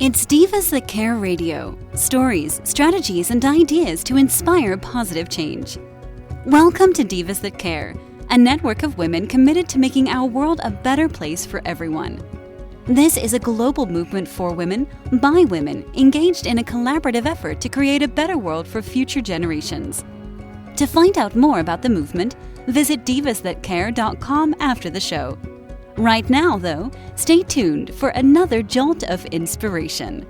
It's Divas That Care Radio. Stories, strategies, and ideas to inspire positive change. Welcome to Divas That Care, a network of women committed to making our world a better place for everyone. This is a global movement for women, by women, engaged in a collaborative effort to create a better world for future generations. To find out more about the movement, visit divasthatcare.com after the show. Right now, though, stay tuned for another jolt of inspiration.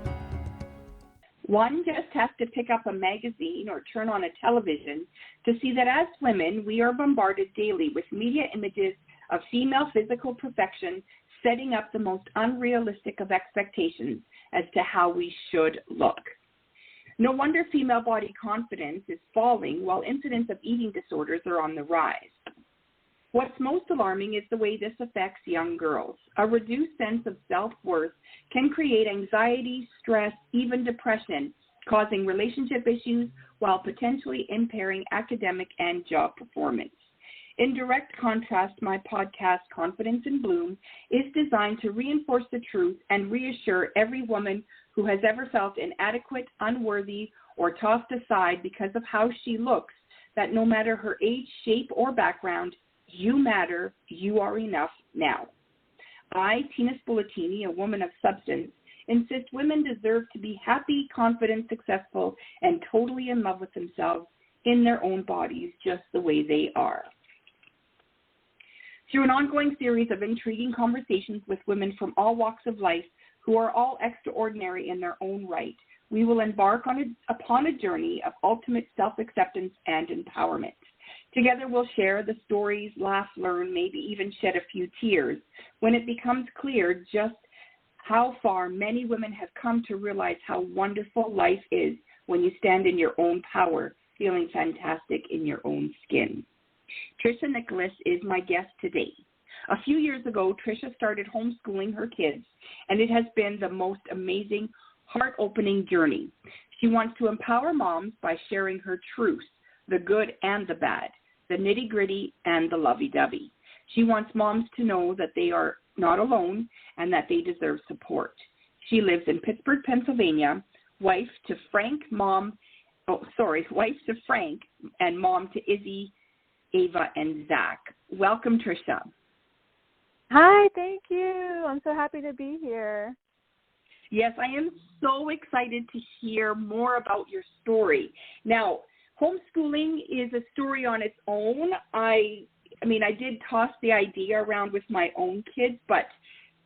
One just has to pick up a magazine or turn on a television to see that as women, we are bombarded daily with media images of female physical perfection, setting up the most unrealistic of expectations as to how we should look. No wonder female body confidence is falling while incidents of eating disorders are on the rise. What's most alarming is the way this affects young girls. A reduced sense of self-worth can create anxiety, stress, even depression, causing relationship issues while potentially impairing academic and job performance. In direct contrast, my podcast, Confidence in Bloom, is designed to reinforce the truth and reassure every woman who has ever felt inadequate, unworthy, or tossed aside because of how she looks, that no matter her age, shape, or background, you matter, you are enough now. I, Tina Spolatini, a woman of substance, insist women deserve to be happy, confident, successful, and totally in love with themselves in their own bodies just the way they are. Through an ongoing series of intriguing conversations with women from all walks of life who are all extraordinary in their own right, we will embark upon a journey of ultimate self-acceptance and empowerment. Together we'll share the stories, laugh, learn, maybe even shed a few tears when it becomes clear just how far many women have come to realize how wonderful life is when you stand in your own power, feeling fantastic in your own skin. Tricia Nicholas is my guest today. A few years ago, Tricia started homeschooling her kids, and it has been the most amazing, heart-opening journey. She wants to empower moms by sharing her truth, the good and the bad, the nitty-gritty and the lovey-dovey. She wants moms to know that they are not alone and that they deserve support. She lives in Pittsburgh, Pennsylvania, wife to Frank and mom to Izzy, Ava, and Zach. Welcome, Tricia. Hi, thank you. I'm so happy to be here. Yes, I am so excited to hear more about your story. Now, homeschooling is a story on its own. I did toss the idea around with my own kids, but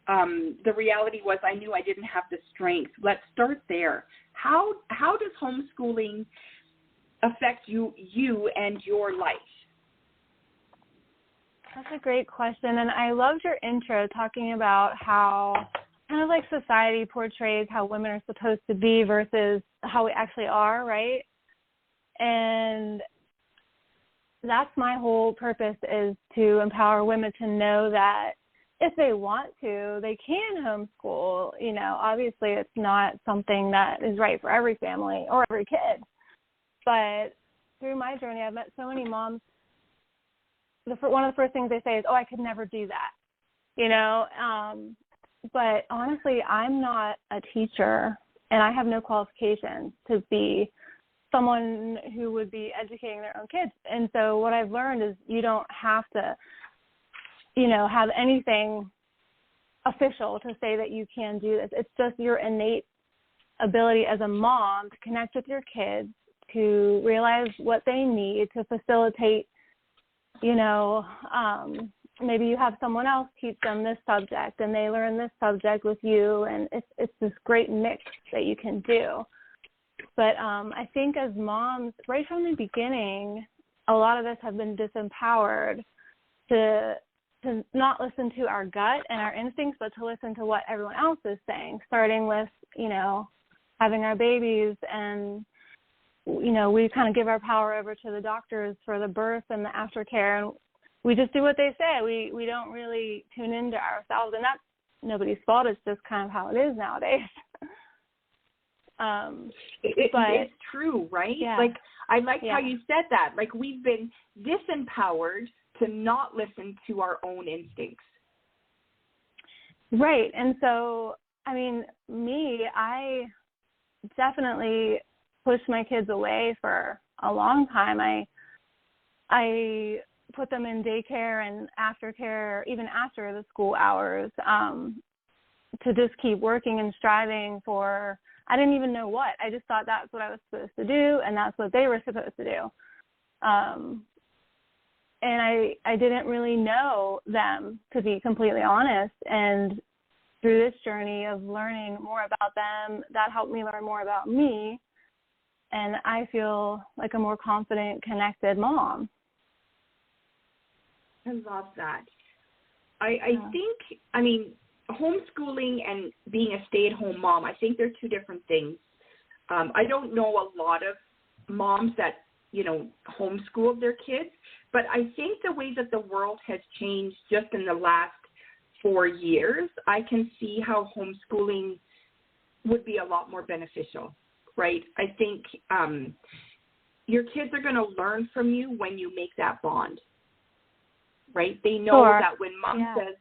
the reality was I knew I didn't have the strength. Let's start there. How does homeschooling affect you and your life? That's a great question, and I loved your intro talking about how kind of like society portrays how women are supposed to be versus how we actually are, right? And that's my whole purpose, is to empower women to know that if they want to, they can homeschool. You know, obviously it's not something that is right for every family or every kid. But through my journey, I've met so many moms. One of the first things they say is, oh, I could never do that, you know. But honestly, I'm not a teacher, and I have no qualifications to be someone who would be educating their own kids. And so what I've learned is you don't have to, have anything official to say that you can do this. It's just your innate ability as a mom to connect with your kids, to realize what they need, to facilitate, maybe you have someone else teach them this subject and they learn this subject with you, and it's this great mix that you can do. But I think as moms, right from the beginning, a lot of us have been disempowered to not listen to our gut and our instincts, but to listen to what everyone else is saying, starting with, having our babies, and, we kind of give our power over to the doctors for the birth and the aftercare, and we just do what they say. We don't really tune into ourselves, and that's nobody's fault. It's just kind of how it is nowadays. It's true, right? Yeah. Like, I liked how you said that. Like, we've been disempowered to not listen to our own instincts. Right. And so I mean, I definitely pushed my kids away for a long time. I put them in daycare and aftercare, even after the school hours, to just keep working and striving for, I didn't even know what. I just thought that's what I was supposed to do, and that's what they were supposed to do. And I didn't really know them, to be completely honest. And through this journey of learning more about them, that helped me learn more about me. And I feel like a more confident, connected mom. I love that. I think, I mean, homeschooling and being a stay-at-home mom, I think they're two different things. I don't know a lot of moms that, homeschool their kids, but I think the way that the world has changed just in the last 4 years, I can see how homeschooling would be a lot more beneficial, right? I think your kids are going to learn from you when you make that bond, right? They know that when mom says,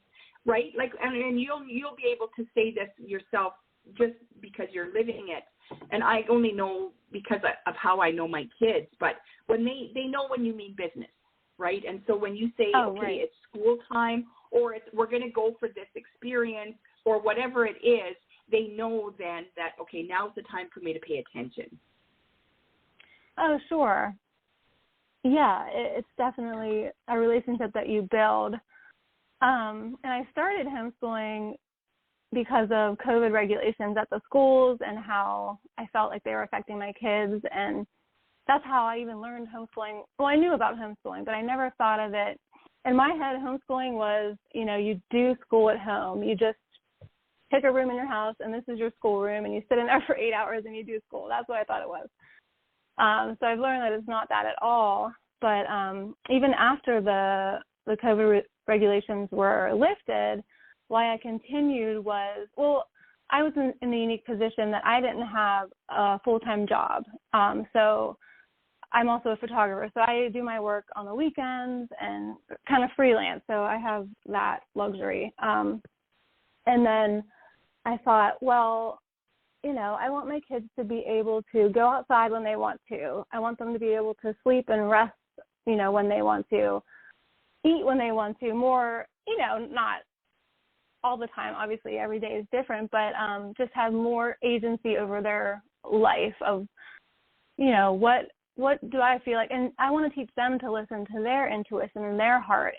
right, like, and you'll be able to say this yourself just because you're living it. And I only know because of how I know my kids, but when they know when you mean business, right? And so when you say, it's school time, or we're going to go for this experience, or whatever it is, they know then that, okay, now's the time for me to pay attention. Oh, sure. Yeah, it's definitely a relationship that you build. And I started homeschooling because of COVID regulations at the schools and how I felt like they were affecting my kids. And that's how I even learned homeschooling. Well, I knew about homeschooling, but I never thought of it. In my head, homeschooling was, you do school at home. You just pick a room in your house, and this is your school room, and you sit in there for 8 hours and you do school. That's what I thought it was. So I've learned that it's not that at all. But even after the COVID regulations were lifted, why I continued was, I was in the unique position that I didn't have a full-time job. So I'm also a photographer, so I do my work on the weekends and kind of freelance, so I have that luxury. And then I thought, I want my kids to be able to go outside when they want to. I want them to be able to sleep and rest, when they want to, eat when they want to, more, not all the time. Obviously, every day is different, but just have more agency over their life of, what do I feel like? And I want to teach them to listen to their intuition and their heart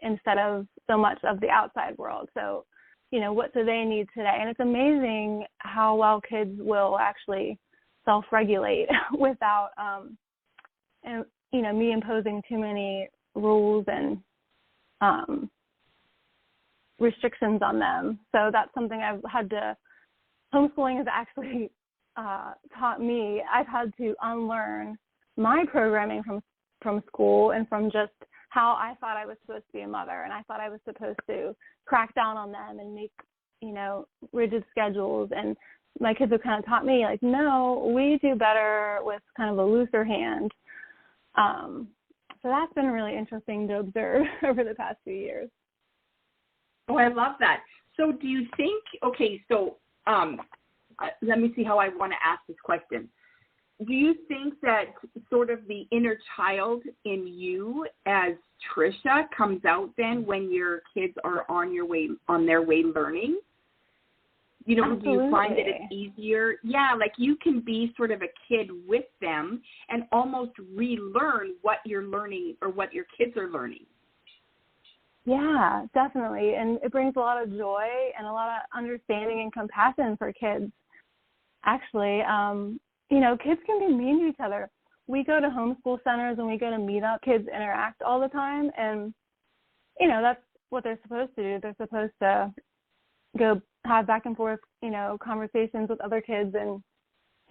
instead of so much of the outside world. So, what do they need today? And it's amazing how well kids will actually self-regulate without, me imposing too many rules and restrictions on them. So that's something I've had to, homeschooling has actually taught me. I've had to unlearn my programming from school and from just how I thought I was supposed to be a mother, and I thought I was supposed to crack down on them and make, rigid schedules. And my kids have kind of taught me, like, no, we do better with kind of a looser hand. So that's been really interesting to observe over the past few years. Oh, I love that. So do you think, let me see how I want to ask this question. Do you think that sort of the inner child in you as Trisha comes out then when your kids are on their way learning? Absolutely. Do you find that it's easier? Yeah, like you can be sort of a kid with them and almost relearn what you're learning or what your kids are learning. Yeah, definitely. And it brings a lot of joy and a lot of understanding and compassion for kids. Actually, kids can be mean to each other. We go to homeschool centers and we go to meetup. Kids interact all the time, and, that's what they're supposed to do. They're supposed to go have back and forth, conversations with other kids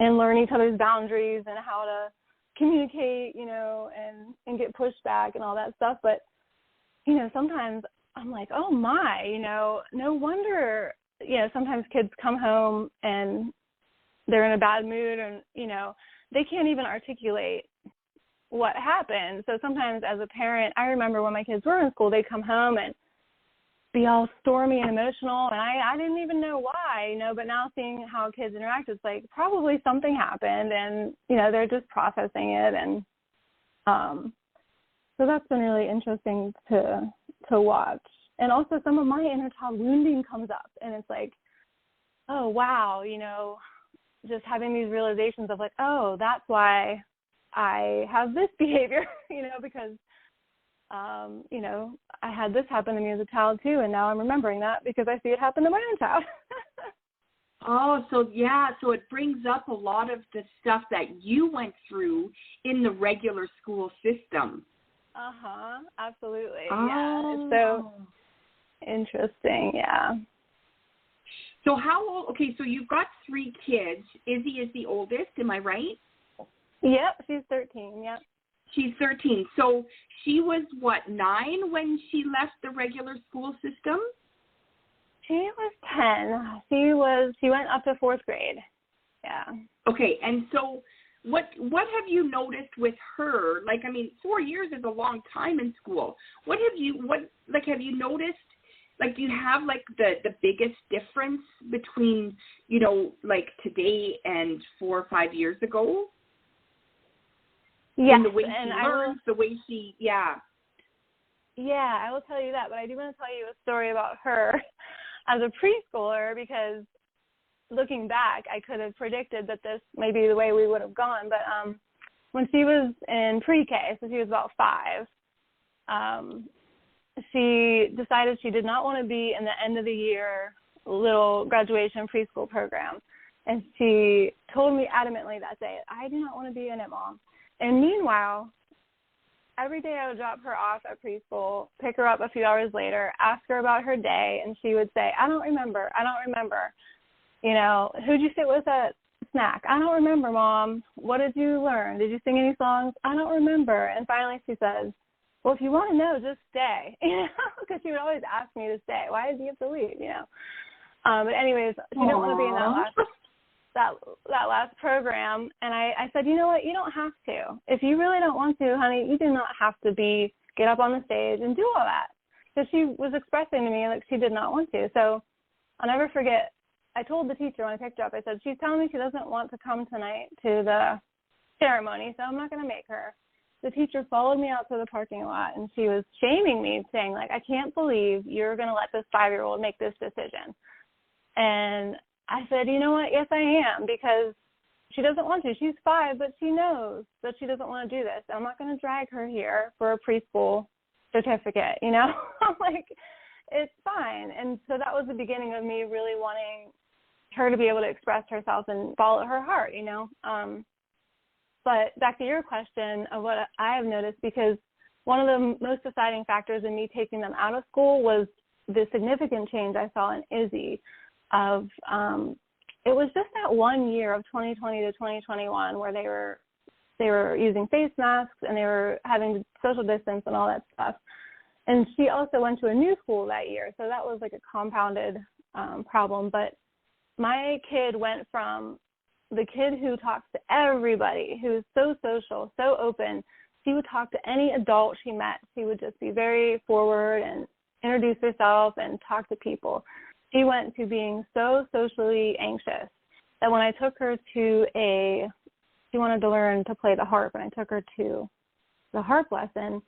and learn each other's boundaries and how to communicate, and get pushback and all that stuff. But, sometimes I'm like, oh my, no wonder, sometimes kids come home and they're in a bad mood and, they can't even articulate what happened. So sometimes as a parent, I remember when my kids were in school, they'd come home and, be all stormy and emotional, and I didn't even know why, you know, but now seeing how kids interact, it's like probably something happened, and, you know, they're just processing it, and so that's been really interesting to watch. And also some of my inner child wounding comes up, and it's like, oh, wow, you know, just having these realizations of like, oh, that's why I have this behavior, you know, because, you know, I had this happen to me as a child too, and now I'm remembering that because I see it happen to my own child. Oh, so yeah, so it brings up a lot of the stuff that you went through in the regular school system. Absolutely. Oh. Yeah, it's so interesting, yeah. So how old, okay, so you've got 3 kids. Izzy is the oldest, am I right? Yep, she's 13, yep. She's 13. So she was, 9 when she left the regular school system? She was 10. She went up to 4th grade, yeah. Okay, and so what have you noticed with her? Like, I mean, 4 years is a long time in school. Have you noticed, like, do you have, like, the biggest difference between, you know, like, today and 4 or 5 years ago? Yes, in the way she learns, the way she, Yeah, I will tell you that, but I do want to tell you a story about her as a preschooler, because looking back, I could have predicted that this may be the way we would have gone. But when she was in pre-K, so she was about 5, she decided she did not want to be in the end of the year little graduation preschool program. And she told me adamantly that day, I do not want to be in it, Mom. And meanwhile, every day I would drop her off at preschool, pick her up a few hours later, ask her about her day, and she would say, I don't remember. You know, who'd you sit with at snack? I don't remember, Mom. What did you learn? Did you sing any songs? I don't remember. And finally she says, well, if you want to know, just stay. You know, because she would always ask me to stay. Why did you have to leave, you know? But anyways, she didn't want to be in that last program, and I said, you know what, you don't have to. If you really don't want to, honey, you do not have to get up on the stage and do all that. Because she was expressing to me like she did not want to. So I'll never forget, I told the teacher when I picked her up, I said, she's telling me she doesn't want to come tonight to the ceremony, so I'm not going to make her. The teacher followed me out to the parking lot, and she was shaming me, saying, like, I can't believe you're going to let this 5-year-old make this decision. And I said, you know what, yes, I am, because she doesn't want to. She's 5, but she knows that she doesn't want to do this. I'm not going to drag her here for a preschool certificate, you know? I'm like, it's fine. And so that was the beginning of me really wanting her to be able to express herself and follow her heart, you know? But back to your question of what I have noticed, because one of the most deciding factors in me taking them out of school was the significant change I saw in Izzy. It was just that 1 year of 2020 to 2021 where they were using face masks and they were having social distance and all that stuff. And she also went to a new school that year, so that was like a compounded problem. But my kid went from the kid who talks to everybody, who's so social, so open. She would talk to any adult she met. She would just be very forward and introduce herself and talk to people. She went to being so socially anxious that when I took her to she wanted to learn to play the harp, and I took her to the harp lesson,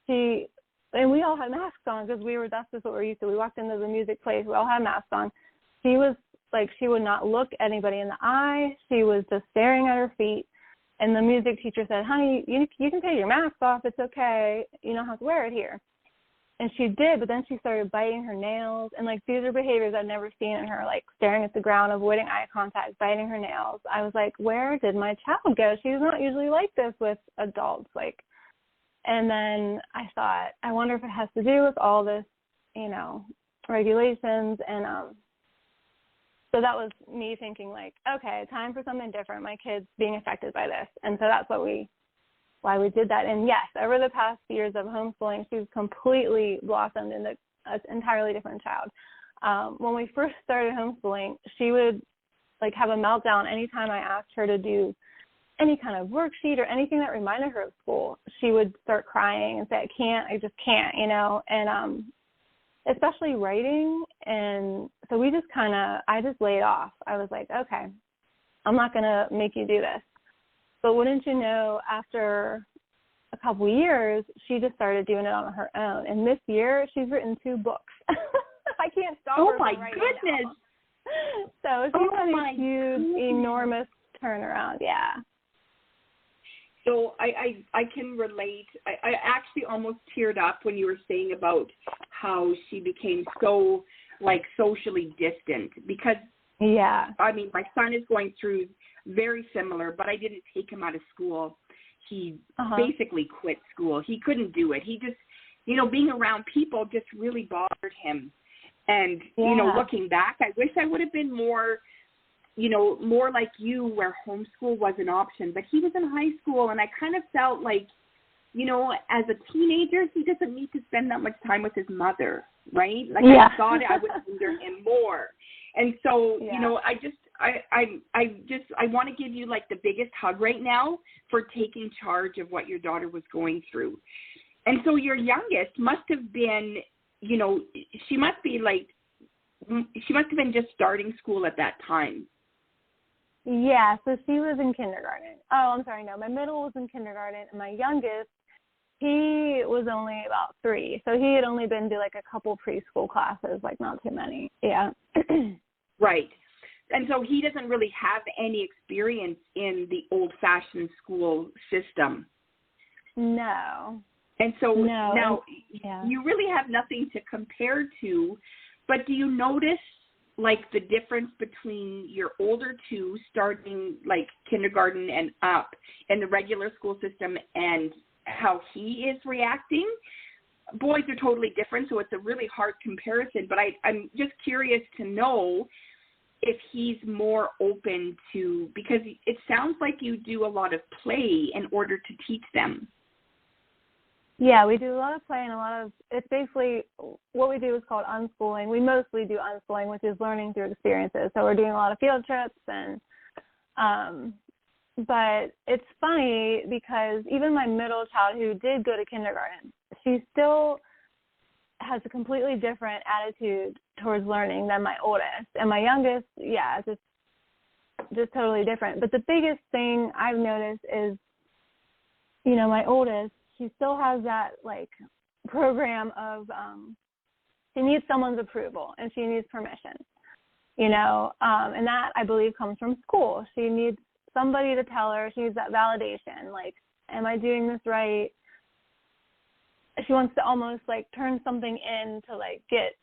and we all had masks on because that's just what we're used to. We walked into the music place, we all had masks on. She was like, she would not look anybody in the eye. She was just staring at her feet. And the music teacher said, honey, you can take your mask off. It's okay. You don't have to wear it here. And she did, but then she started biting her nails. And, like, these are behaviors I've never seen in her, like staring at the ground, avoiding eye contact, biting her nails. I was like, where did my child go? She's not usually like this with adults. Like, and then I thought, I wonder if it has to do with all this, you know, regulations. And so that was me thinking, like, okay, time for something different. My kid's being affected by this. And so that's why we did that. And yes, over the past years of homeschooling, she's completely blossomed into an entirely different child. When we first started homeschooling, she would like have a meltdown anytime I asked her to do any kind of worksheet or anything that reminded her of school. She would start crying and say, I just can't, you know. And especially writing. And so I just laid off. I was like, okay, I'm not going to make you do this. But wouldn't you know, after a couple years, she just started doing it on her own. And this year, she's written 2 books. I can't stop her from writing. Oh, my goodness. So she's had a huge, enormous turnaround, yeah. So I can relate. I actually almost teared up when you were saying about how she became so, like, socially distant because, yeah, I mean, my son is going through very similar, but I didn't take him out of school. He basically quit school. He couldn't do it. He just, being around people just really bothered him. And, looking back, I wish I would have been more like you where homeschool was an option. But he was in high school, and I kind of felt like, as a teenager, he doesn't need to spend that much time with his mother, right? Like I thought I would hinder him more. And so, I want to give you like the biggest hug right now for taking charge of what your daughter was going through. And so your youngest must have been, she must have been just starting school at that time. Yeah, so she was in kindergarten. Oh, I'm sorry, no, my middle was in kindergarten, and my youngest, he was only about 3. So he had only been to like a couple preschool classes, like not too many. Yeah. Right. And so he doesn't really have any experience in the old-fashioned school system. No. And so now you really have nothing to compare to, but do you notice like the difference between your older 2 starting like kindergarten and up in the regular school system and how he is reacting? Boys are totally different, so it's a really hard comparison, but I'm just curious to know if he's more open to, because it sounds like you do a lot of play in order to teach them. Yeah, we do a lot of play and it's basically, what we do is called unschooling. We mostly do unschooling, which is learning through experiences. So we're doing a lot of field trips and, but it's funny because even my middle child who did go to kindergarten, she still has a completely different attitude towards learning than my oldest. And my youngest, just totally different. But the biggest thing I've noticed is, my oldest, she still has that like program of she needs someone's approval and she needs permission, and that I believe comes from school. She needs somebody to tell her, she needs that validation, like, am I doing this right? She wants to almost like turn something in to like get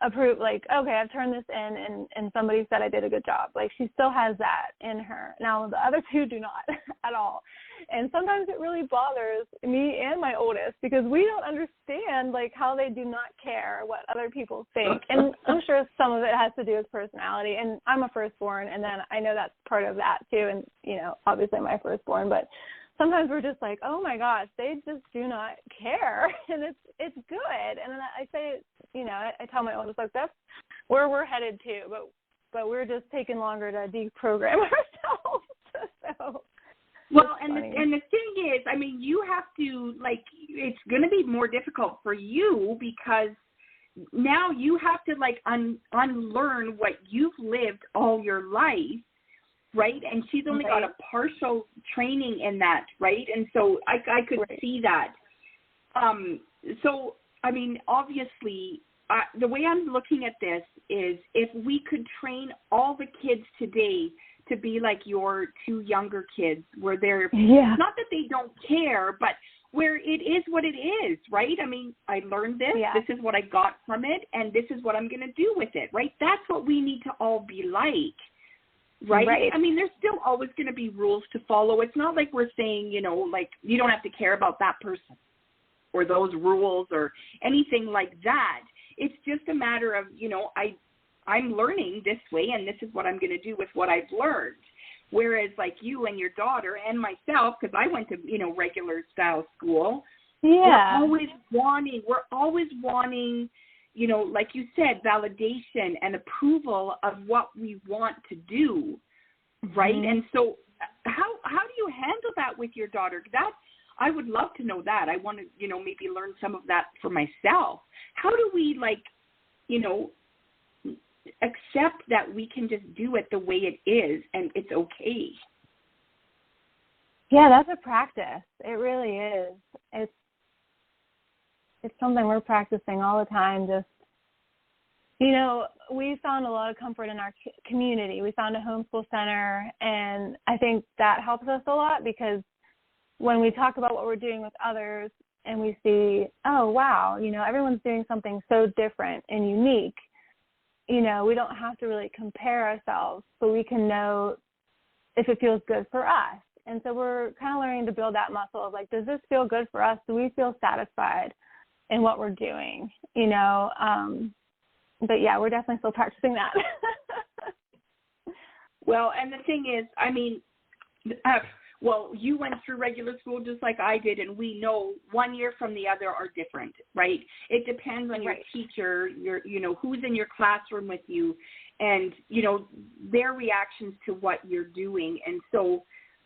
approved, like, okay, I've turned this in and somebody said I did a good job. Like she still has that in her. Now the other 2 do not at all. And sometimes it really bothers me and my oldest because we don't understand like how they do not care what other people think. And I'm sure some of it has to do with personality. And I'm a firstborn, and then I know that's part of that too. And, obviously my firstborn, but sometimes we're just like, oh my gosh, they just do not care. And it's good. And then I say, I tell my oldest, like, that's where we're headed to, but we're just taking longer to deprogram ourselves. So. Well, and the thing is, I mean, you have to, like, it's going to be more difficult for you because now you have to, like, unlearn what you've lived all your life, right? And she's only got a partial training in that, right? And so I could see that. So, I mean, obviously, the way I'm looking at this is if we could train all the kids today to be like your 2 younger kids where they're, not that they don't care, but where it is what it is, right? I mean, I learned this, this is what I got from it, and this is what I'm going to do with it, right? That's what we need to all be like, right? I mean, there's still always going to be rules to follow. It's not like we're saying, like you don't have to care about that person or those rules or anything like that. It's just a matter of, I'm learning this way, and this is what I'm going to do with what I've learned. Whereas, like you and your daughter and myself, because I went to, regular style school, we're always wanting, like you said, validation and approval of what we want to do, right? And so how do you handle that with your daughter? I would love to know that. I want to, maybe learn some of that for myself. How do we, accept that we can just do it the way it is and it's okay? Yeah, that's a practice. It really is. It's something we're practicing all the time. Just, we found a lot of comfort in our community. We found a homeschool center, and I think that helps us a lot because when we talk about what we're doing with others and we see, oh, wow, everyone's doing something so different and unique, we don't have to really compare ourselves, but we can know if it feels good for us. And so we're kind of learning to build that muscle of, does this feel good for us? Do we feel satisfied in what we're doing? But, yeah, we're definitely still practicing that. Well, and the thing is, you went through regular school just like I did, and we know one year from the other are different, right? It depends on your teacher, who's in your classroom with you, and, their reactions to what you're doing. And so,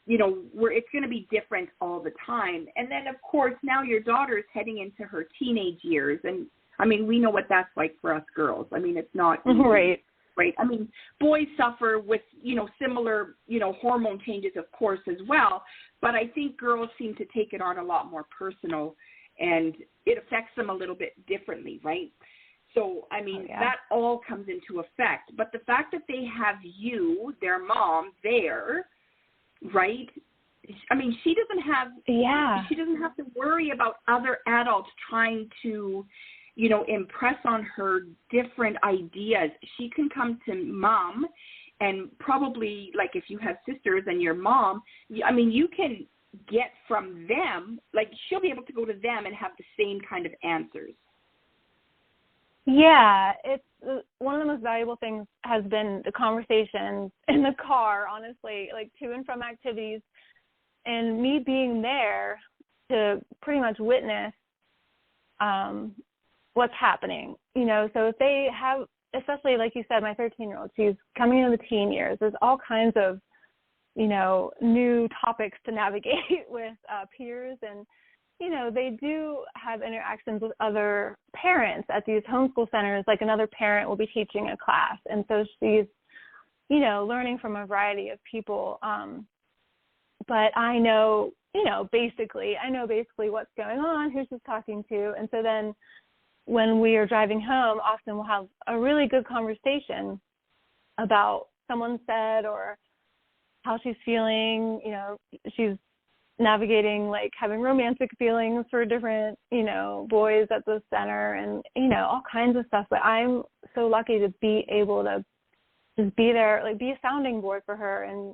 it's going to be different all the time. And then, of course, now your daughter's heading into her teenage years. And, we know what that's like for us girls. It's not easy, right? Boys suffer with, similar, hormone changes, of course, as well. But I think girls seem to take it on a lot more personal, and it affects them a little bit differently, right? So, that all comes into effect. But the fact that they have you, their mom, there, right? She doesn't have to worry about other adults trying to, impress on her different ideas. She can come to mom, and probably, if you have sisters and your mom, you can get from them, she'll be able to go to them and have the same kind of answers. Yeah, it's one of the most valuable things has been the conversations in the car, honestly, to and from activities, and me being there to pretty much witness what's happening. So if they have, especially like you said, my 13-year-old, she's coming into the teen years. There's all kinds of, new topics to navigate with peers, and they do have interactions with other parents at these homeschool centers. Another parent will be teaching a class. And so she's, learning from a variety of people. But I know basically what's going on, who she's talking to. And so then when we are driving home, often we'll have a really good conversation about someone said or how she's feeling. She's navigating having romantic feelings for different, boys at the center and, all kinds of stuff. But I'm so lucky to be able to just be there, be a sounding board for her and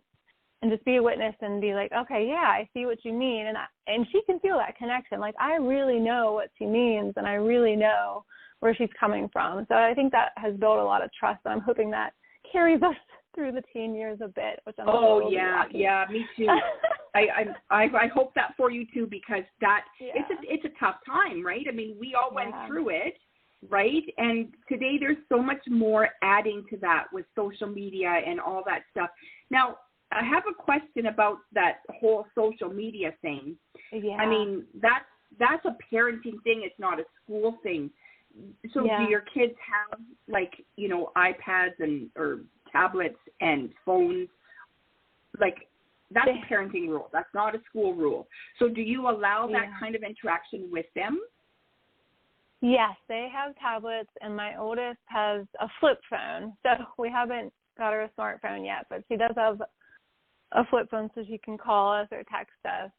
just be a witness and be okay, yeah, I see what you mean. And she can feel that connection. I really know what she means and I really know where she's coming from. So I think that has built a lot of trust. And I'm hoping that carries us through the teen years a bit, which I'm yeah, me too. I hope that for you too, because it's a tough time, right? We all went through it, right? And today there's so much more adding to that with social media and all that stuff. Now, I have a question about that whole social media thing. Yeah. That's a parenting thing. It's not a school thing. So do your kids have iPads or tablets and phones? That's a parenting rule. That's not a school rule. So do you allow that kind of interaction with them? Yes, they have tablets, and my oldest has a flip phone. So we haven't got her a smartphone yet, but she does have a flip phone so she can call us or text us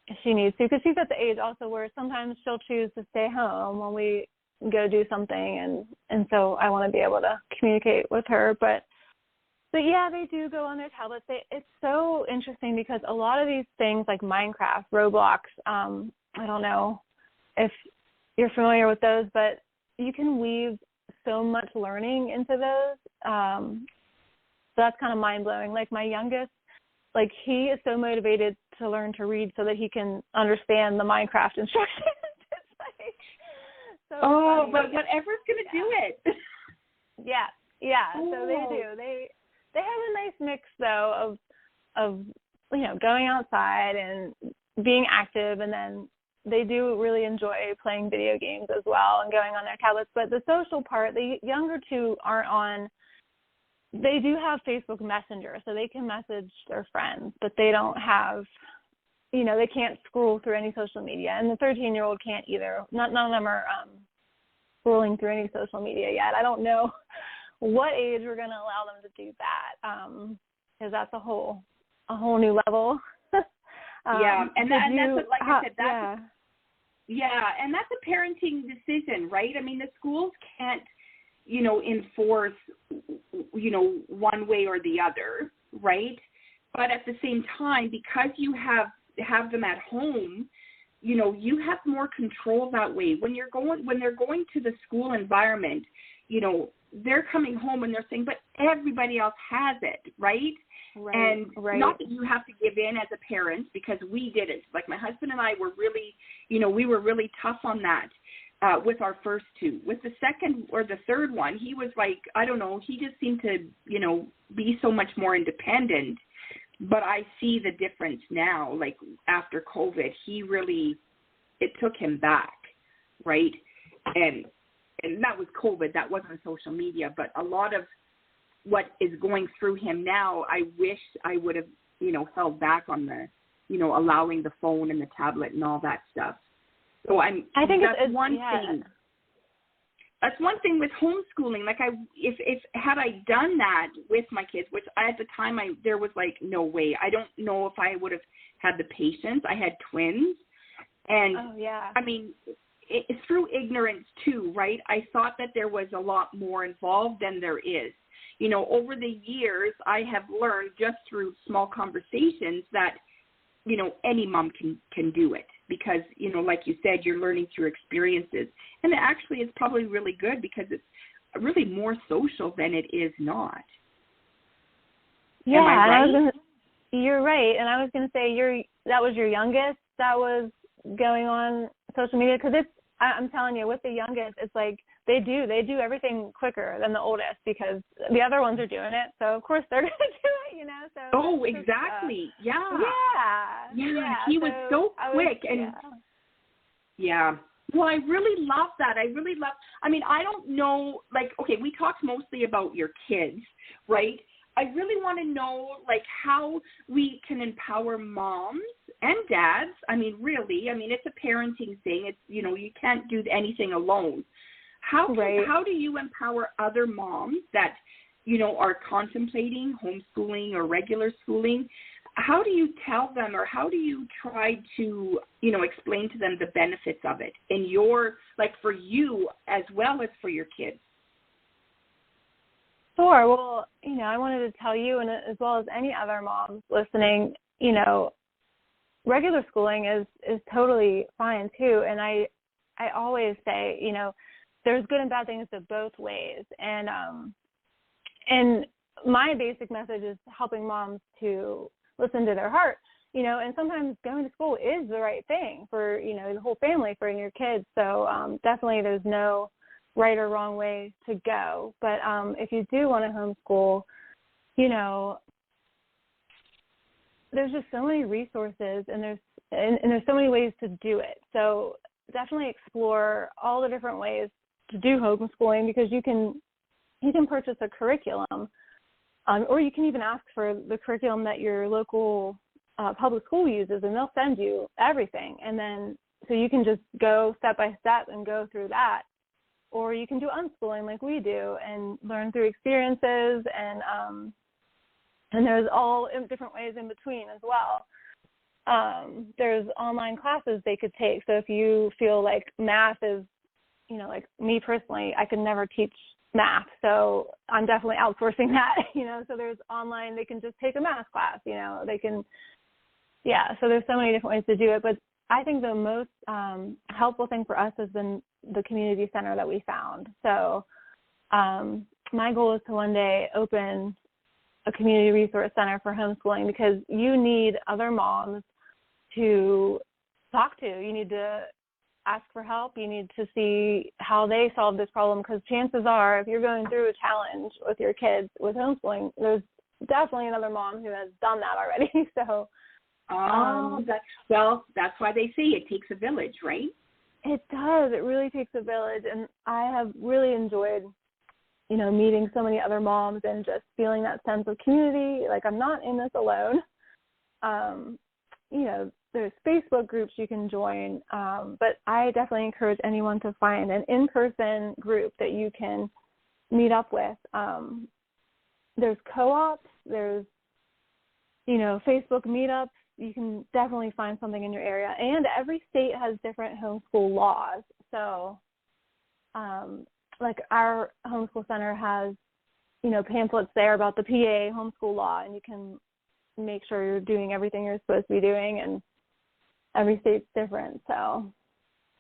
if she needs to, because she's at the age also where sometimes she'll choose to stay home when we go do something, and so I want to be able to communicate with her. But yeah, they do go on their tablets. It's so interesting because a lot of these things like Minecraft, Roblox, I don't know if you're familiar with those, but you can weave so much learning into those. So that's kind of mind-blowing. My youngest, he is so motivated to learn to read so that he can understand the Minecraft instructions. So but whatever's going to do it. Yeah. So they do. They have a nice mix, though, of going outside and being active, and then they do really enjoy playing video games as well and going on their tablets. But the social part, the younger two aren't on. They do have Facebook Messenger, so they can message their friends, but they don't have, they can't scroll through any social media. And the 13-year-old can't either. None of them are scrolling through any social media yet. I don't know what age we're going to allow them to do that, because that's a whole new level. Yeah, and that's like I said, that's and that's a parenting decision, right? I mean, the schools can't, enforce, one way or the other, right? But at the same time, because you have them at home, you have more control that way. When they're going to the school environment, they're coming home and they're saying, but everybody else has it, right? Right, and right. Not that you have to give in as a parent, because we didn't. Like my husband and I were really, we were really tough on that with our first two. With the second or the third one, he was like, I don't know, he just seemed to, be so much more independent. But I see the difference now, like after COVID, it took him back, right? And that was COVID, that wasn't social media, but a lot of what is going through him now, I wish I would have, held back on the, allowing the phone and the tablet and all that stuff. So I think that's one thing. That's one thing with homeschooling. Like if had I done that with my kids, which at the time there was like no way. I don't know if I would have had the patience. I had twins, and I mean, it's through ignorance too, right? I thought that there was a lot more involved than there is. Over the years, I have learned just through small conversations that, any mom can do it because, like you said, you're learning through experiences. And it actually is probably really good because it's really more social than it is not. Yeah, am I right? You're right. And I was going to say that was your youngest that was going on social media, because I'm telling you, with the youngest, it's like they do everything quicker than the oldest because the other ones are doing it. So of course they're going to do it, So exactly. Yeah. He was so quick Yeah. Well, I really love that. I don't know, like, okay, we talked mostly about your kids, right? I really want to know, like, how we can empower moms and dads. Really, it's a parenting thing. It's, you can't do anything alone. How do you empower other moms that, are contemplating homeschooling or regular schooling? How do you tell them, or how do you try to, explain to them the benefits of it in your, like, for you as well as for your kids? Sure. Well, I wanted to tell you, and as well as any other moms listening, regular schooling is totally fine too. And I always say, there's good and bad things to both ways. And my basic message is helping moms to listen to their heart, and sometimes going to school is the right thing for, the whole family, for your kids. So definitely there's no right or wrong way to go. But if you do want to homeschool, there's just so many resources, and there's so many ways to do it. So definitely explore all the different ways to do homeschooling, because you can purchase a curriculum, or you can even ask for the curriculum that your local public school uses, and they'll send you everything. And then so you can just go step by step and go through that. Or you can do unschooling like we do and learn through experiences, and there's all different ways in between as well. There's online classes they could take. So if you feel like math is, like me personally, I could never teach math, so I'm definitely outsourcing that, so there's online, they can just take a math class, they can, so there's so many different ways to do it. But I think the most helpful thing for us has been the community center that we found. So my goal is to one day open a community resource center for homeschooling, because you need other moms to talk to. You need to ask for help. You need to see how they solve this problem, because chances are, if you're going through a challenge with your kids with homeschooling, there's definitely another mom who has done that already. So That's why they say it takes a village, right? It does. It really takes a village. And I have really enjoyed, meeting so many other moms and just feeling that sense of community. Like, I'm not in this alone. There's Facebook groups you can join, but I definitely encourage anyone to find an in-person group that you can meet up with. There's co-ops, there's, Facebook meetups. You can definitely find something in your area. And every state has different homeschool laws. So, like our homeschool center has, pamphlets there about the PA homeschool law, and you can make sure you're doing everything you're supposed to be doing, and every state's different. So.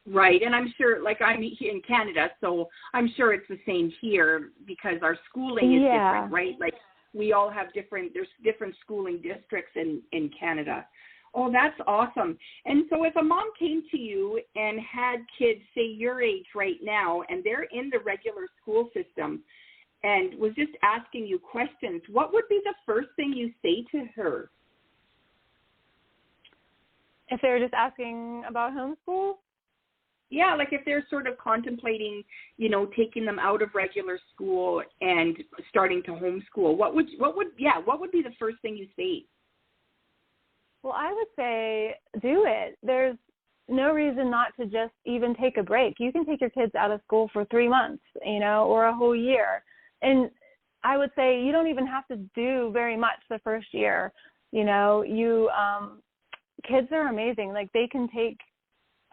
Right, and I'm sure, like I'm here in Canada, so I'm sure it's the same here because our schooling is different, right? Like we all have there's different schooling districts in Canada. Oh, that's awesome. And so if a mom came to you and had kids, say your age right now, and they're in the regular school system and was just asking you questions, what would be the first thing you say to her? If they were just asking about homeschool? Yeah, like if they're sort of contemplating, taking them out of regular school and starting to homeschool, what would be the first thing you say? Well, I would say do it. There's no reason not to just even take a break. You can take your kids out of school for 3 months, or a whole year. And I would say you don't even have to do very much the first year. Kids are amazing. Like they can take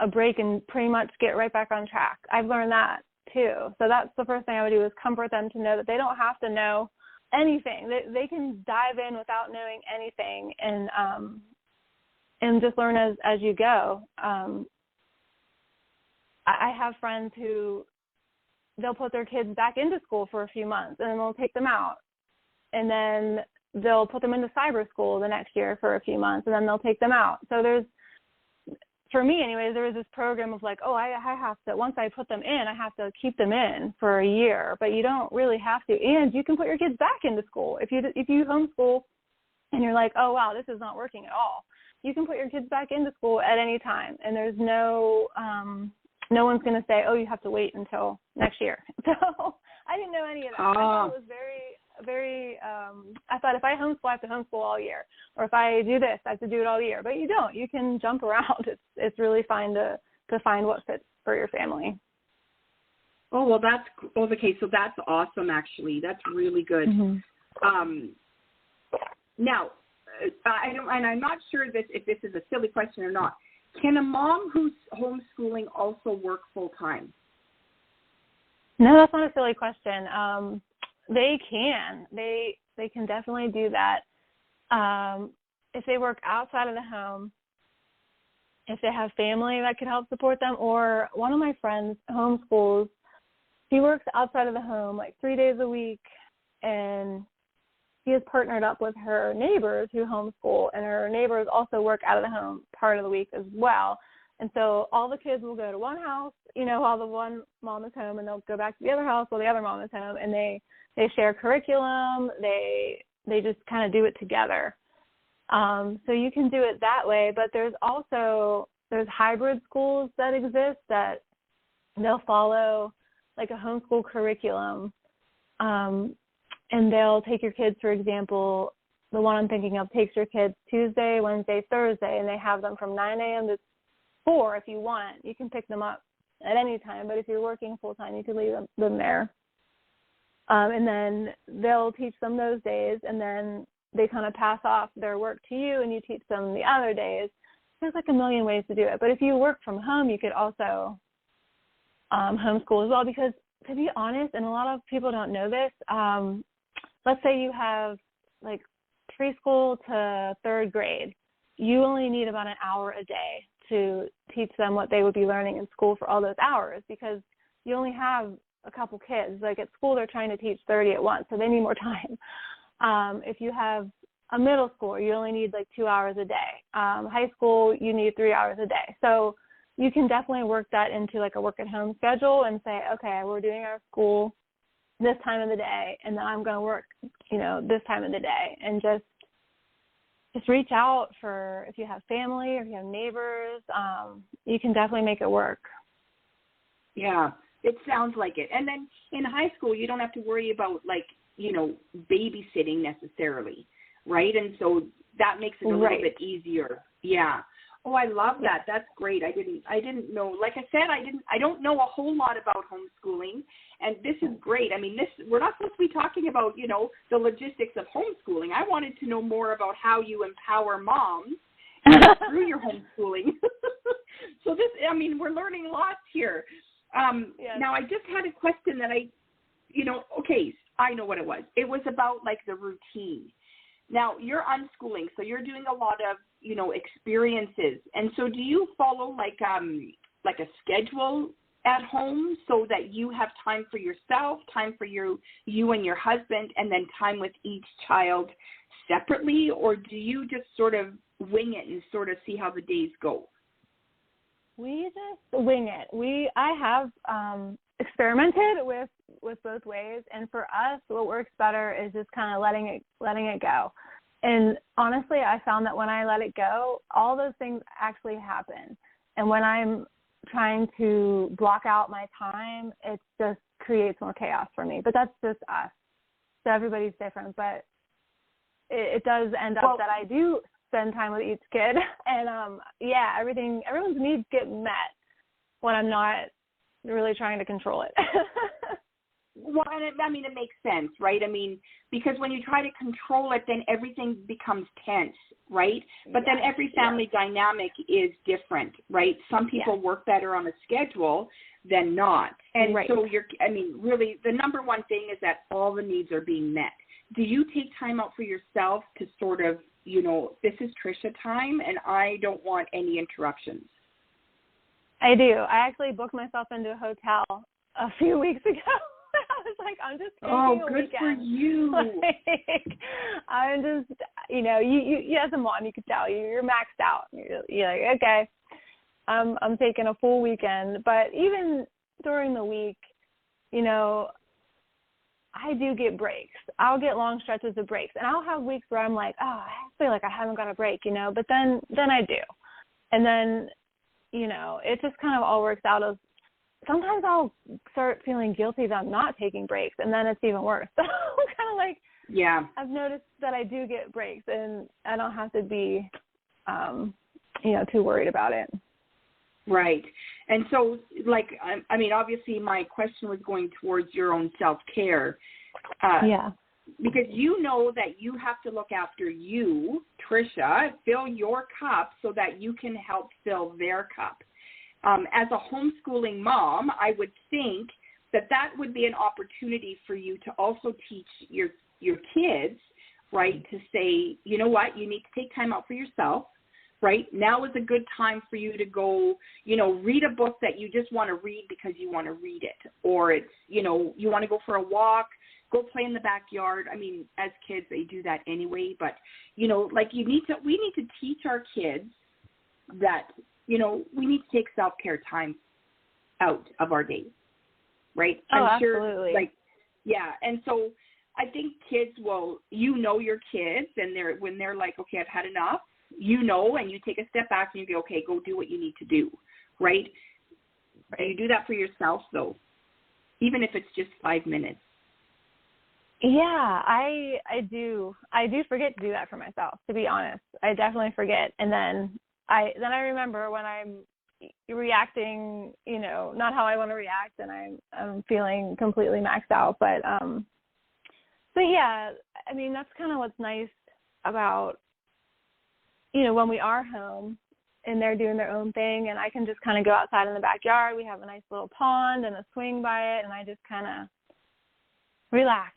a break and pretty much get right back on track. I've learned that too. So that's the first thing I would do is comfort them to know that they don't have to know anything. They can dive in without knowing anything and just learn as you go. I have friends who they'll put their kids back into school for a few months and then they'll take them out. And then they'll put them into cyber school the next year for a few months and then they'll take them out. So for me anyways, there was this program of like, I have to, once I put them in, I have to keep them in for a year, but you don't really have to. And you can put your kids back into school. If you homeschool and you're like, oh, wow, this is not working at all, you can put your kids back into school at any time. And there's no one's going to say, oh, you have to wait until next year. So I didn't know any of that. I thought it was very, I thought if I homeschool, I have to homeschool all year. Or if I do this, I have to do it all year. But you don't. You can jump around. It's really fine to find what fits for your family. Oh, well, okay. So that's awesome, actually. That's really good. Mm-hmm. Now, I'm not sure if this is a silly question or not. Can a mom who's homeschooling also work full time? No, that's not a silly question. They can. They can definitely do that. If they work outside of the home, if they have family that could help support them, or one of my friends homeschools, she works outside of the home like 3 days a week, and she has partnered up with her neighbors who homeschool, and her neighbors also work out of the home part of the week as well. And so all the kids will go to one house, while the one mom is home, and they'll go back to the other house while the other mom is home, and they share curriculum. They just kind of do it together. So you can do it that way, but there's hybrid schools that exist that they'll follow like a homeschool curriculum. And they'll take your kids, for example, the one I'm thinking of takes your kids Tuesday, Wednesday, Thursday, and they have them from 9 a.m. to 4 if you want. You can pick them up at any time, but if you're working full-time, you can leave them there. And then they'll teach them those days, and then they kind of pass off their work to you, and you teach them the other days. There's like a million ways to do it. But if you work from home, you could also homeschool as well, because to be honest, and a lot of people don't know this, let's say you have like preschool to third grade. You only need about an hour a day to teach them what they would be learning in school for all those hours, because you only have a couple kids. Like at school, they're trying to teach 30 at once, so they need more time. If you have a middle school, you only need like 2 hours a day. High school, you need 3 hours a day. So you can definitely work that into like a work at home schedule and say, okay, we're doing our school this time of the day, and then I'm going to work, this time of the day, and just just reach out for, if you have family or if you have neighbors, you can definitely make it work. Yeah, it sounds like it. And then in high school, you don't have to worry about, like, you know, babysitting necessarily, right? And so that makes it a little bit easier. Yeah. Oh, I love that. That's great. I didn't know. Like I said, I don't know a whole lot about homeschooling, and this is great. I mean, we're not supposed to be talking about, you know, the logistics of homeschooling. I wanted to know more about how you empower moms through your homeschooling. So I mean, we're learning lots here. Now, I just had a question that okay, I know what it was. It was about, like, the routine. Now, you're unschooling, so you're doing a lot of, you know, experiences. And so do you follow, like a schedule at home so that you have time for yourself, time for you and your husband, and then time with each child separately? Or do you just sort of wing it and sort of see how the days go? We just wing it. I have experimented with both ways, and for us, what works better is just kind of letting it go. And honestly, I found that when I let it go, all those things actually happen. And when I'm trying to block out my time, it just creates more chaos for me. But that's just us. So everybody's different, but it does end up that I do spend time with each kid, and everyone's needs get met when I'm not really trying to control it. Well, and it makes sense, right? I mean, because when you try to control it, then everything becomes tense, right? But then every family dynamic is different, right? Some people work better on a schedule than not. And so really, the number one thing is that all the needs are being met. Do you take time out for yourself to sort of, you know, this is Trisha time and I don't want any interruptions? I do. I actually booked myself into a hotel a few weeks ago. I was like, I'm just taking a weekend. Oh, good for you. Like, I'm just, you know, you as a mom, you could tell you're maxed out. You're like, okay, I'm taking a full weekend. But even during the week, you know, I do get breaks. I'll get long stretches of breaks. And I'll have weeks where I'm like, oh, I feel like I haven't got a break, you know. But then I do. And then, you know, it just kind of all works out as sometimes I'll start feeling guilty that I'm not taking breaks, and then it's even worse. So I'm kind of like, I've noticed that I do get breaks, and I don't have to be, you know, too worried about it. Right. And so, like, I mean, obviously my question was going towards your own self-care. Because you know that you have to look after you, Trisha, fill your cup so that you can help fill their cup. As a homeschooling mom, I would think that would be an opportunity for you to also teach your kids, right, to say, you know what, you need to take time out for yourself, right? Now is a good time for you to go, you know, read a book that you just want to read because you want to read it. Or it's, you know, you want to go for a walk, go play in the backyard. I mean, as kids, they do that anyway. But, you know, like we need to teach our kids that, you know, we need to take self-care time out of our days, right? I'm sure, absolutely. And so I think kids will, you know, your kids, and when they're like, okay, I've had enough, you know, and you take a step back and you go, okay, go do what you need to do, right? You do that for yourself, though, even if it's just 5 minutes. Yeah, I do. I do forget to do that for myself, to be honest. I definitely forget, and then I remember when I'm reacting, you know, not how I want to react, and I'm feeling completely maxed out. But yeah, I mean, that's kind of what's nice about, you know, when we are home and they're doing their own thing, and I can just kind of go outside in the backyard. We have a nice little pond and a swing by it, and I just kind of relax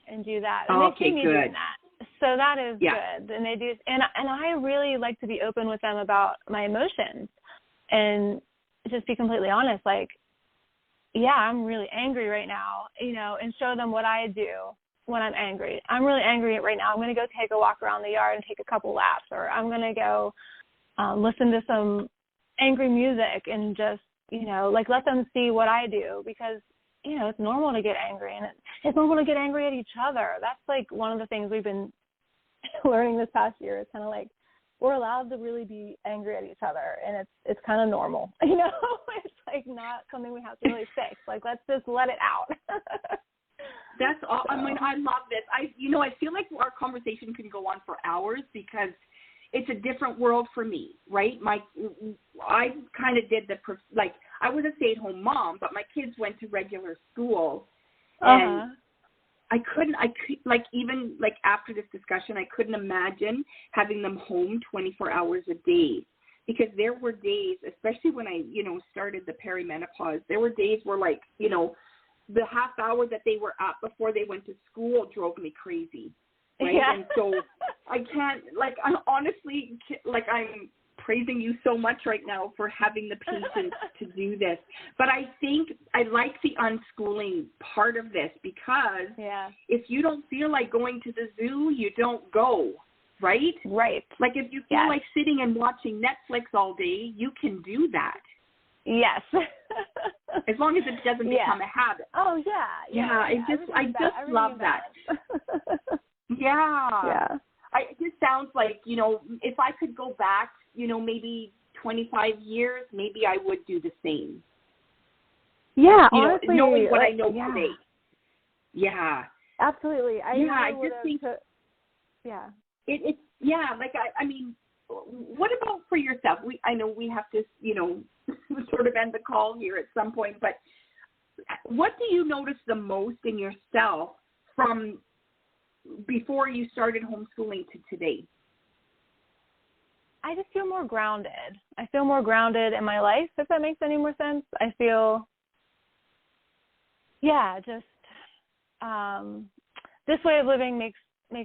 and do that. And they see me doing that. So that is good. And they do, and I really like to be open with them about my emotions and just be completely honest. Like, yeah, I'm really angry right now, you know, and show them what I do when I'm angry. I'm really angry right now. I'm going to go take a walk around the yard and take a couple laps, or I'm going to go listen to some angry music and just, you know, like let them see what I do, because, you know, it's normal to get angry, and it's normal to get angry at each other. That's like one of the things we've been learning this past year is kind of like we're allowed to really be angry at each other, and it's kind of normal. You know, it's like not something we have to really fix. Like, let's just let it out. That's all. I mean, I love this. I feel like our conversation can go on for hours because it's a different world for me, right? I kind of did I was a stay-at-home mom, but my kids went to regular school, and even after this discussion, I couldn't imagine having them home 24 hours a day, because there were days, especially when I, started the perimenopause, there were days where the half hour that they were up before they went to school drove me crazy. Right. Yeah. And so I can't, I'm honestly, I'm praising you so much right now for having the patience to do this. But I think I like the unschooling part of this, because if you don't feel like going to the zoo, you don't go, right? Right. Like if you feel like sitting and watching Netflix all day, you can do that. Yes. As long as it doesn't become a habit. Oh, yeah. Yeah, I just love that. Yeah. It just sounds like, if I could go back, maybe 25 years, maybe I would do the same. Yeah, honestly. Knowing what I know today. Yeah. Absolutely. I just think. I mean, what about for yourself? I know we have to, sort of end the call here at some point, but what do you notice the most in yourself from before you started homeschooling to today? I just feel more grounded. I feel more grounded in my life, if that makes any more sense. I feel, this way of living makes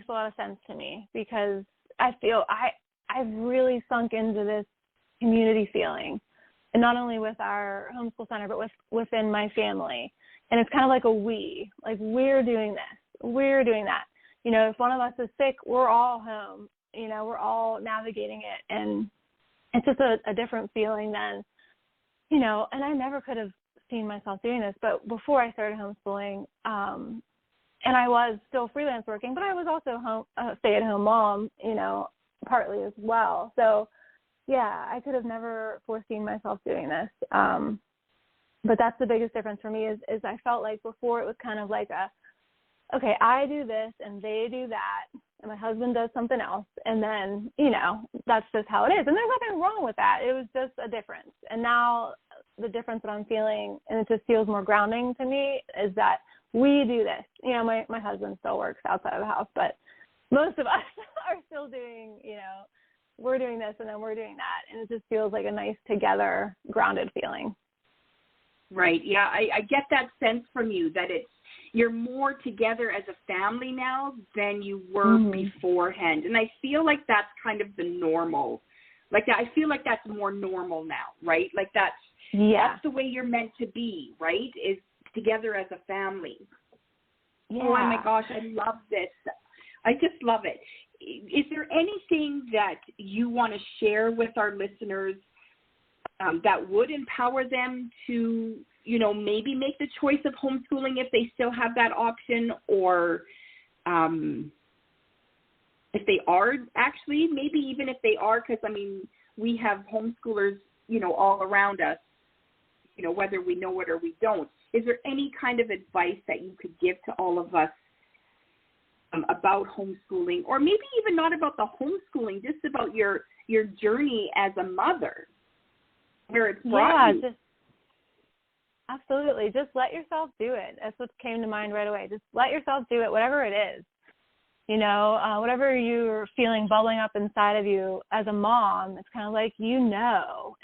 a lot of sense to me, because I feel I've really sunk into this community feeling, and not only with our homeschool center, but within my family. And it's kind of like we're doing this, we're doing that. If one of us is sick, we're all home. We're all navigating it, and it's just a different feeling than, and I never could have seen myself doing this, but before I started homeschooling, and I was still freelance working, but I was also a stay-at-home mom, partly as well. So, I could have never foreseen myself doing this. But that's the biggest difference for me is I felt like before it was kind of like okay, I do this and they do that, and my husband does something else, and then, that's just how it is. And there's nothing wrong with that. It was just a difference. And now the difference that I'm feeling, and it just feels more grounding to me, is that we do this. My husband still works outside of the house, but most of us are still doing, we're doing this and then we're doing that. And it just feels like a nice together, grounded feeling. Right. Yeah, I get that sense from you that you're more together as a family now than you were beforehand. And I feel like that's kind of the normal. I feel like that's more normal now, right? That's the way you're meant to be, right? Is together as a family. Yeah. Oh my gosh, I love this. I just love it. Is there anything that you want to share with our listeners that would empower them to, maybe make the choice of homeschooling if they still have that option, or if they are actually, maybe even if they are, because, we have homeschoolers, all around us, whether we know it or we don't. Is there any kind of advice that you could give to all of us about homeschooling, or maybe even not about the homeschooling, just about your journey as a mother, where it's brought you? Absolutely. Just let yourself do it. That's what came to mind right away. Just let yourself do it, whatever it is. Whatever you're feeling bubbling up inside of you as a mom, it's kind of like,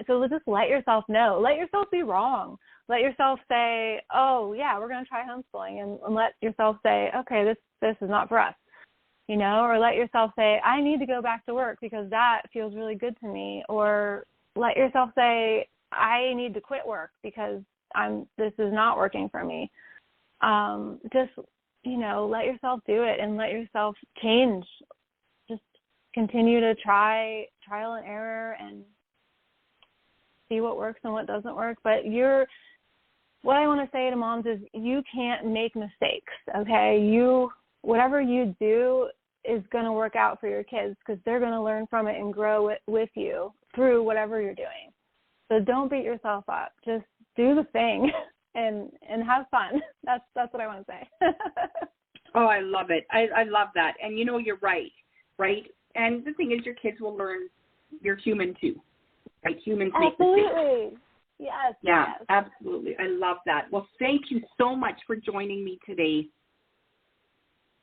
So just let yourself know. Let yourself be wrong. Let yourself say, oh, yeah, we're going to try homeschooling. And let yourself say, okay, this is not for us. Or let yourself say, I need to go back to work because that feels really good to me. Or let yourself say, I need to quit work because this is not working for me. Just, let yourself do it and let yourself change. Just continue to trial and error and see what works and what doesn't work. But what I want to say to moms is you can't make mistakes, okay? Whatever you do, is going to work out for your kids, because they're going to learn from it and grow it with you through whatever you're doing. So don't beat yourself up. Just do the thing and have fun. That's what I want to say. Oh, I love it. I love that. And you know, you're right? And the thing is, your kids will learn you're human too, right? Humans make mistakes. Absolutely. Yes. Yeah, yes. absolutely. I love that. Well, thank you so much for joining me today.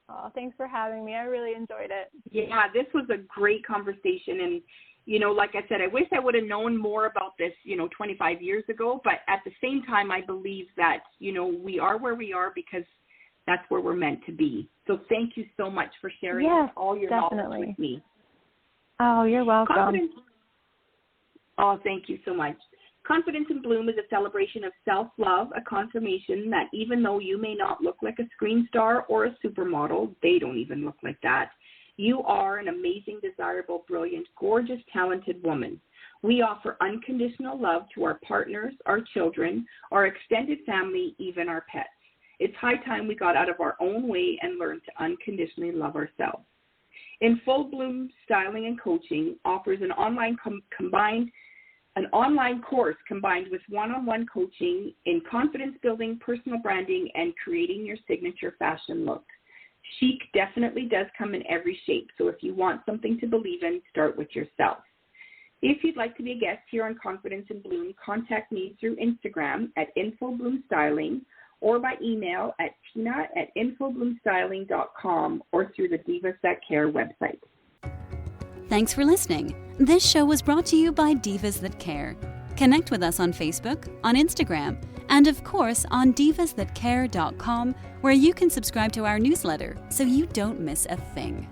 Oh, thanks for having me. I really enjoyed it. Yeah, this was a great conversation. And, you know, like I said, I wish I would have known more about this, 25 years ago. But at the same time, I believe that, we are where we are because that's where we're meant to be. So thank you so much for sharing all your knowledge with me. Oh, you're welcome. Oh, thank you so much. Confidence in Bloom is a celebration of self-love, a confirmation that even though you may not look like a screen star or a supermodel, they don't even look like that, you are an amazing, desirable, brilliant, gorgeous, talented woman. We offer unconditional love to our partners, our children, our extended family, even our pets. It's high time we got out of our own way and learned to unconditionally love ourselves. In Full Bloom Styling and Coaching offers an online course combined with one-on-one coaching in confidence building, personal branding, and creating your signature fashion look. Chic definitely does come in every shape, so if you want something to believe in, start with yourself. If you'd like to be a guest here on Confidence in Bloom, contact me through Instagram at infobloomstyling or by email at tina@infobloomstyling.com or through the Divas That Care website. Thanks for listening. This show was brought to you by Divas That Care. Connect with us on Facebook, on Instagram, and of course on divasthatcare.com, where you can subscribe to our newsletter so you don't miss a thing.